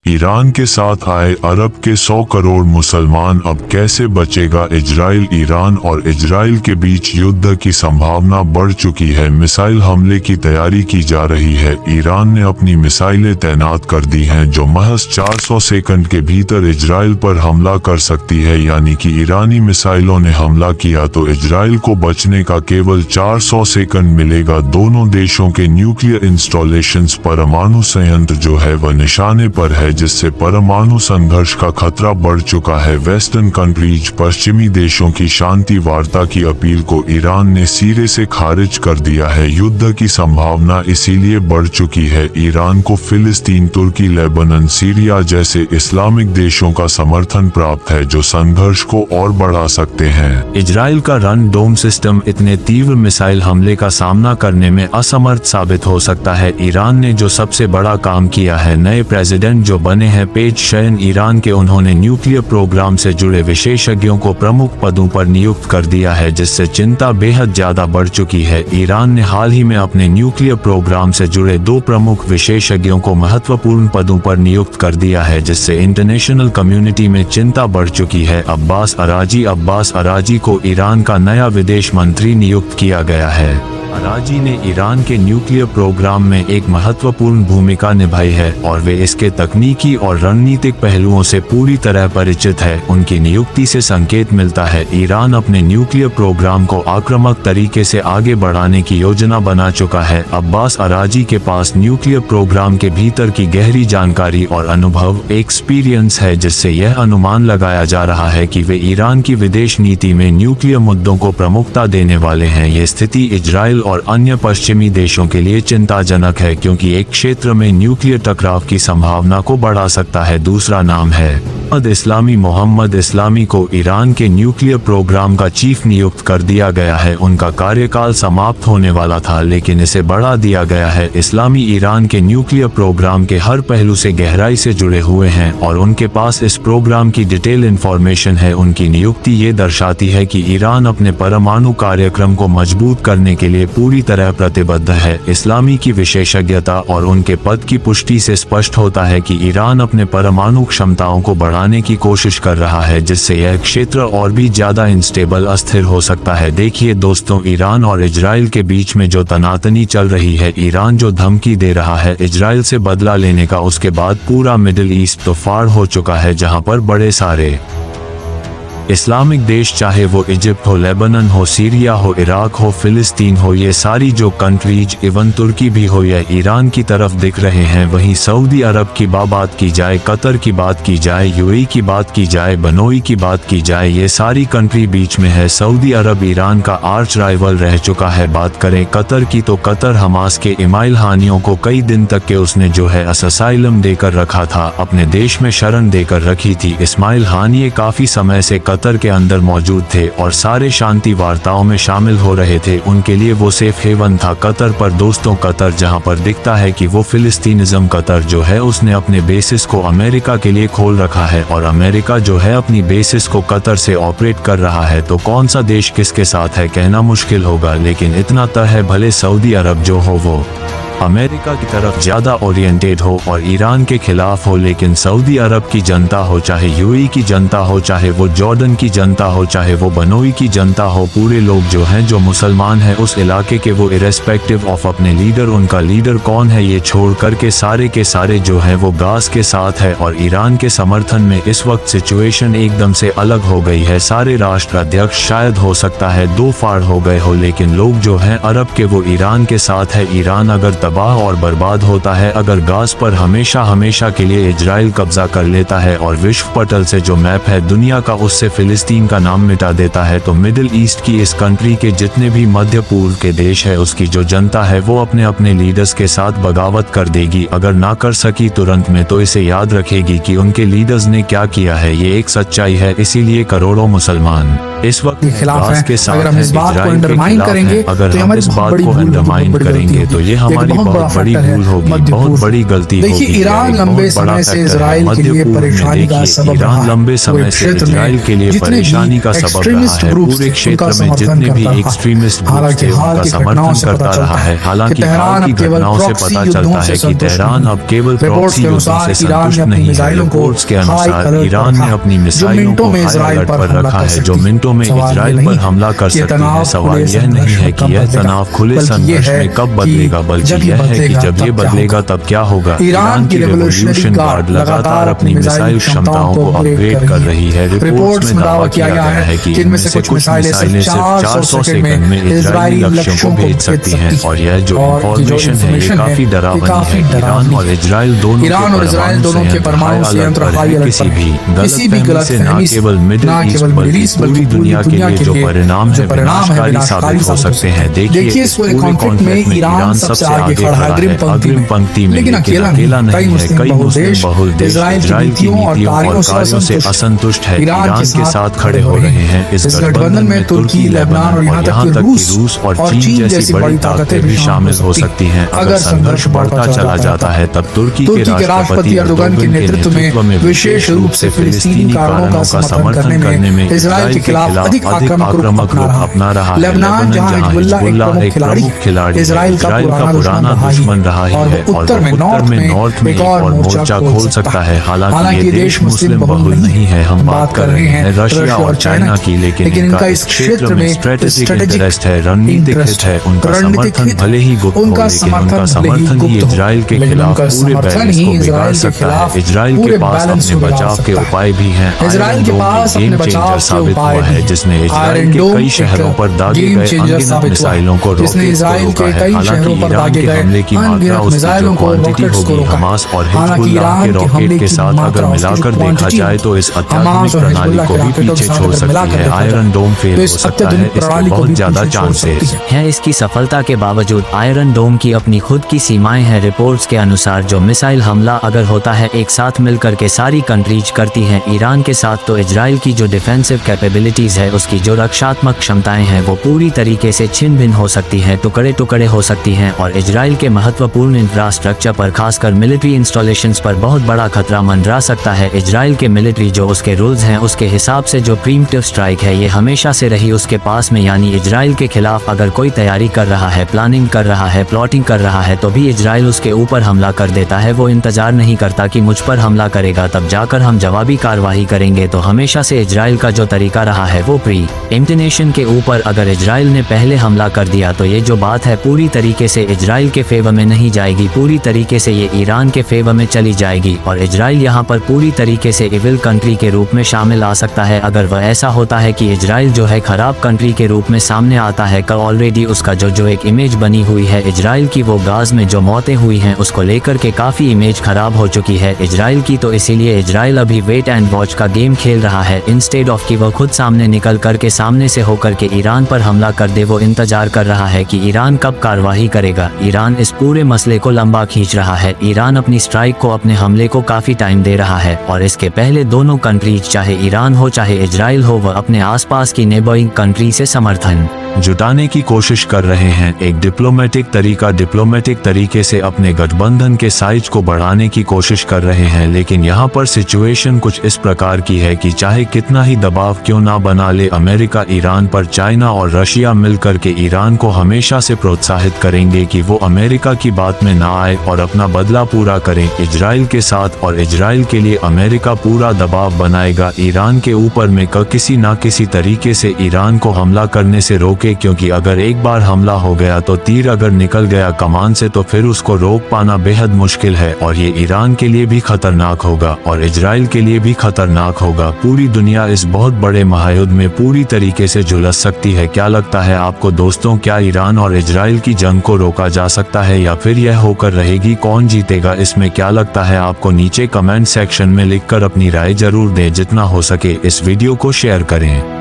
Iran के साथ आए अरब के 100 करोड़ मुसलमान अब कैसे बचेगा इजराइल। ईरान और इजराइल के बीच युद्ध की संभावना बढ़ चुकी है। मिसाइल हमले की तैयारी की जा रही है। ईरान ने अपनी मिसाइलें तैनात कर दी हैं जो महज 400 सेकंड के भीतर इजराइल पर हमला कर सकती है। यानी कि ईरानी मिसाइलों ने हमला किया तो इजराइल को बचने का केवल 400 सेकंड मिलेगा। दोनों देशों के न्यूक्लियर इंस्टॉलेशंस परमाणु संयंत्र जो है वह निशाने पर है, जिससे परमाणु संघर्ष का खतरा बढ़ चुका है। वेस्टर्न कंट्रीज पश्चिमी देशों की शांति वार्ता की अपील को ईरान ने सिरे से खारिज कर दिया है। युद्ध की संभावना इसीलिए बढ़ चुकी है। ईरान को फिलिस्तीन, तुर्की, लेबनान, सीरिया जैसे इस्लामिक देशों का समर्थन प्राप्त है जो संघर्ष को और बढ़ा सकते हैं। इजराइल का रन डोम सिस्टम इतने तीव्र मिसाइल हमले का सामना करने में असमर्थ साबित हो सकता है। ईरान ने जो सबसे बड़ा काम किया है, नए प्रेसिडेंट जो बने हैं पेज़ेश्कियान ईरान के, उन्होंने न्यूक्लियर प्रोग्राम से जुड़े विशेषज्ञों को प्रमुख पदों पर नियुक्त कर दिया है, जिससे चिंता बेहद ज्यादा बढ़ चुकी है। ईरान ने हाल ही में अपने न्यूक्लियर प्रोग्राम से जुड़े 2 प्रमुख विशेषज्ञों को महत्वपूर्ण पदों पर नियुक्त कर दिया है, जिससे इंटरनेशनल कम्युनिटी में चिंता बढ़ चुकी है। अब्बास अराजी को ईरान का नया विदेश मंत्री नियुक्त किया गया है। अराजी ने ईरान के न्यूक्लियर प्रोग्राम में एक महत्वपूर्ण भूमिका निभाई है और वे इसके तकनीकी और रणनीतिक पहलुओं से पूरी तरह परिचित है। उनकी नियुक्ति से संकेत मिलता है ईरान अपने न्यूक्लियर प्रोग्राम को आक्रामक तरीके से आगे बढ़ाने की योजना बना चुका है। अब्बास अराजी के पास न्यूक्लियर प्रोग्राम के भीतर की गहरी जानकारी और अनुभव एक्सपीरियंस है, जिससे यह अनुमान लगाया जा रहा है कि वे ईरान की विदेश नीति में न्यूक्लियर मुद्दों को प्रमुखता देने वाले हैं। ये स्थिति इजराइल और अन्य पश्चिमी देशों के लिए चिंताजनक है, क्योंकि एक क्षेत्र में न्यूक्लियर टकराव की संभावना को बढ़ा सकता है। दूसरा नाम है मोहम्मद इस्लामी को ईरान के न्यूक्लियर प्रोग्राम का चीफ नियुक्त कर दिया गया है। उनका कार्यकाल समाप्त होने वाला था, लेकिन इसे बढ़ा दिया गया है। इस्लामी ईरान के न्यूक्लियर प्रोग्राम के हर पहलू से गहराई से जुड़े हुए हैं और उनके पास इस प्रोग्राम की डिटेल इंफॉर्मेशन है। उनकी नियुक्ति ये दर्शाती है कि ईरान अपने परमाणु कार्यक्रम को मजबूत करने के लिए पूरी तरह प्रतिबद्ध है। इस्लामी की विशेषज्ञता और उनके पद की पुष्टि से स्पष्ट होता है कि ईरान अपने परमाणु क्षमताओं को बढ़ाने की कोशिश कर रहा है, जिससे यह क्षेत्र और भी ज्यादा अनस्टेबल, अस्थिर हो सकता है। देखिए दोस्तों, ईरान और इजराइल के बीच में जो तनातनी चल रही है, ईरान जो धमकी दे रहा है इजराइल से बदला लेने का, उसके बाद पूरा मिडिल ईस्ट तो फाड़ हो चुका है, जहां पर बड़े सारे इस्लामिक देश, चाहे वो इजिप्ट हो, लेबनान हो, सीरिया हो, इराक हो, फिलिस्तीन हो, ये सारी जो कंट्रीज, इवन तुर्की भी हो, या ईरान की तरफ दिख रहे हैं। वहीं सऊदी अरब की बात की जाए, कतर की बात की जाए, यूएई की बात की जाए, बनोई की बात की जाए, ये सारी कंट्री बीच में है। सऊदी अरब ईरान का आर्च राइवल रह चुका है। बात करें कतर की तो कतर हमास के इस्माइल हानियों को कई दिन तक के उसने जो है असाइलम देकर रखा था, अपने देश में शरण देकर रखी थी। इस्माइल हानिये काफी समय से कतर के अंदर मौजूद थे और सारे शांति वार्ताओं में शामिल हो रहे थे। उनके लिए वो सेफ हेवन था कतर। पर दोस्तों, कतर जहां पर दिखता है कि वो फिलिस्तीनिज्म, कतर जो है उसने अपने बेसिस को अमेरिका के लिए खोल रखा है और अमेरिका जो है अपनी बेसिस को कतर से ऑपरेट कर रहा है। तो कौन सा देश किसके साथ है कहना मुश्किल होगा, लेकिन इतना तय है, भले सऊदी अरब जो हो वो अमेरिका की तरफ ज्यादा ओरिएंटेड हो और ईरान के खिलाफ हो, लेकिन सऊदी अरब की जनता हो, चाहे यूएई की जनता हो, चाहे वो जॉर्डन की जनता हो, चाहे वो बनोई की जनता हो, पूरे लोग जो हैं, जो मुसलमान हैं उस इलाके के, वो इरेस्पेक्टिव ऑफ अपने लीडर, उनका लीडर कौन है ये छोड़ करके सारे के सारे जो हैं वो गाज के साथ है। और ईरान के समर्थन में इस वक्त सिचुएशन एकदम से अलग हो गई है। सारे राष्ट्र अध्यक्ष शायद हो सकता है 2 फाड़ हो गए हो, लेकिन लोग जो हैं अरब के वो ईरान के साथ है। ईरान अगर तबाह और बर्बाद होता है, अगर गाज पर हमेशा के लिए इजराइल कब्जा कर लेता है और विश्व पटल से जो मैप है दुनिया का, उससे फिलिस्तीन का नाम मिटा देता है, तो मिडिल ईस्ट की इस कंट्री के जितने भी मध्य पूर्व के देश है, उसकी जो जनता है वो अपने अपने लीडर्स के साथ बगावत कर देगी। अगर ना कर सकी तुरंत में, तो इसे याद रखेगी कि उनके लीडर्स ने क्या किया है। ये एक सच्चाई है। इसीलिए करोड़ों मुसलमान इस वक्त खिलाफ के साथ अगर हम इस बात को अंडरमाइन करेंगे, अगर हम इस बात को अंडरमाइन करेंगे तो ये हमारी बहुत बड़ी भूल होगी, बहुत बड़ी गलती होगी। देखिए, ईरान लंबे समय से इजराइल के लिए परेशानी का सबब रहा है। लंबे समय से इजराइल के लिए परेशानी का सबब रहा है। पूरे क्षेत्र में जितने भी एक्सट्रीमिस्ट ग्रुप्स थे उनका समर्थन करता रहा है। हालांकि हाल की घटनाओं से पता चलता है कि तेहरान अब केवल प्रॉक्सी युद्धों से संतुष्ट नहीं है। रिपोर्ट्स के अनुसार ईरान ने अपनी मिसाइलों को हाई अलर्ट पर रखा है, जो मिनटों में इजराइल पर हमला कर सकती है। सवाल यह नहीं है कि यह तनाव खुले संघर्ष में कब बदलेगा, बल्कि यह है कि जब ये बदलेगा तब क्या होगा। ईरान की रेवोल्यूशन गार्ड लगातार अपनी मिसाइल क्षमताओं को अपग्रेड कर रही है। रिपोर्ट्स में दावा किया गया है कि इनमें से कुछ मिसाइलें सिर्फ 400 सेकंड में इजरायली लक्ष्यों को भेज सकती हैं। और यह जो इंफॉर्मेशन है ये काफी डरावनी है। ईरान और इजराइल दोनों के परमाणु संयंत्र हाई अलर्ट पर हैं। किसी भी गलतफहमी से केवल मिडिल ईस्ट बल्कि पूरी दुनिया के लिए जो परिणाम है विनाशकारी साबित हो सकते हैं। देखिए, इस पूरे कॉन्फ्लिक्ट में ईरान सबसे आगे खड़ा है, अग्रिम पंक्ति में। लेकिन अकेला नहीं, कई मुस्लिम बहुल देश इजराइल की नीतियों और कार्यों से असंतुष्ट है। ईरान के साथ खड़े हो रहे हैं। इस गठबंधन में तुर्की, लेबनान और यहाँ तक कि रूस और चीन जैसी बड़ी ताकतें भी शामिल हो सकती हैं। अगर संघर्ष बढ़ता चला जाता है तब तुर्की के राष्ट्रपति एर्दोगन के नेतृत्व में विशेष रूप से फिलिस्तीनी कारणों का समर्थन करने में इजराइल के खिलाफ अधिक आक्रामक रूप अपना रहा है। लेबनान जहाँ हिजबुल्लाह एक प्रमुख खिलाड़ी इजराइल का पुराना दुश्मन रहा है और उत्तर में नॉर्थ में एक और मोर्चा खोल सकता है। हालांकि ये देश मुस्लिम बहुल नहीं है। हम बात कर रहे हैं रशिया और चाइना की, लेकिन इनका इस क्षेत्र में स्ट्रेटेजिक इंटरेस्ट है, रणनीतिक हित है। उनका समर्थन भले ही गुप्त हो, लेकिन उनका समर्थन ही इजराइल के खिलाफ पूरे बैलेंस को बिगाड़ सकता है। इजराइल के पास अपने बचाव के उपाय भी हैं। इजराइल के पास गेम चेंजर साबित हुआ है, जिसने इजराइल के कई शहरों पर दागे गए अनगिनत मिसाइलों को रोका है। हालांकि ईरान के हमले की मात्रा, उसकी जो क्वांटिटी होगी, हमास और हिजबुल्लाह के रॉकेट के साथ अगर मिलाकर देखा जाए तो इस अत्याधुनिक प्रणाली को भी पीछे छोड़ सकती है। आयरन डोम फेल हो सकता है, इसके बहुत ज्यादा चांसेस है। इसकी सफलता के बावजूद आयरन डोम की अपनी खुद की सीमाएं हैं। रिपोर्ट्स के अनुसार जो मिसाइल हमला अगर होता है एक साथ मिलकर के सारी कंट्रीज करती हैं ईरान के साथ, तो इजराइल की जो डिफेंसिव कैपेबिलिटीज है, उसकी जो रक्षात्मक क्षमताएं हैं, वो पूरी तरीके से छिन्न भिन्न हो सकती हैं, टुकड़े टुकड़े हो सकती हैं। और इजराइल के महत्वपूर्ण इंफ्रास्ट्रक्चर पर, खासकर मिलिट्री इंस्टॉलेशंस पर बहुत बड़ा खतरा मंडरा सकता है। इजराइल के मिलिट्री जो उसके रूल्स हैं उसके हिसाब से जो प्रीम्प्टिव स्ट्राइक है ये हमेशा से रही उसके पास में, यानी इजराइल के खिलाफ अगर कोई तैयारी कर रहा है, प्लानिंग कर रहा है, प्लॉटिंग कर रहा है, तो भी इजराइल उसके ऊपर हमला कर देता है। वो इंतजार नहीं करता कि मुझ पर हमला करेगा तब जाकर हम जवाबी कार्रवाई करेंगे। तो हमेशा से इजराइल का जो तरीका रहा है वो प्री एम्प्टिनेशन के ऊपर, अगर इजराइल ने पहले हमला कर दिया तो ये जो बात है पूरी तरीके से इजराइल के फेवर में नहीं जाएगी, पूरी तरीके से ये ईरान के फेवर में चली जाएगी। और इजराइल यहाँ पर पूरी तरीके से इविल कंट्री के रूप में शामिल आ सकता है। अगर वह ऐसा होता है कि इजराइल जो है खराब कंट्री के रूप में सामने आता है, का ऑलरेडी उसका जो एक इमेज बनी हुई है इजराइल की, वो गाज में जो मौतें हुई हैं उसको लेकर के काफी इमेज खराब हो चुकी है इजराइल की। तो इसीलिए इजराइल अभी वेट एंड वॉच का गेम खेल रहा है, इंस्टेड ऑफ कि वो खुद सामने निकल करके सामने से होकर के ईरान पर हमला कर दे। वो इंतजार कर रहा है कि ईरान कब कार्रवाई करेगा। ईरान इस पूरे मसले को लंबा खींच रहा है। ईरान अपनी स्ट्राइक को, अपने हमले को काफी टाइम दे रहा है और इसके पहले दोनों कंट्रीज, चाहे ईरान हो चाहे इजराइल हो, वह अपने आसपास की नेबरिंग कंट्री से समर्थन जुटाने की कोशिश कर रहे हैं। एक डिप्लोमेटिक तरीके से अपने गठबंधन के साइज को बढ़ाने की कोशिश कर रहे हैं। लेकिन यहाँ पर सिचुएशन कुछ इस प्रकार की है कि चाहे कितना ही दबाव क्यों ना बना ले अमेरिका ईरान पर, चाइना और रशिया मिलकर के ईरान को हमेशा से प्रोत्साहित करेंगे कि वो अमेरिका की बात में ना आए और अपना बदला पूरा करें इजराइल के साथ। और इजराइल के लिए अमेरिका पूरा दबाव बनाएगा ईरान के ऊपर में किसी ना किसी तरीके से ईरान को हमला करने से रोके, क्योंकि अगर एक बार हमला हो गया तो तीर अगर निकल गया कमान से तो फिर उसको रोक पाना बेहद मुश्किल है। और ये ईरान के लिए भी खतरनाक होगा और इजराइल के लिए भी खतरनाक होगा। पूरी दुनिया इस बहुत बड़े महायुद्ध में पूरी तरीके से झुलस सकती है। क्या लगता है आपको दोस्तों, क्या ईरान और इजराइल की जंग को रोका जा सकता है या फिर यह होकर रहेगी? कौन जीतेगा इसमें क्या लगता है आपको? नीचे कमेंट सेक्शन में लिखकर अपनी राय जरूर दें। जितना हो सके इस वीडियो को शेयर करें।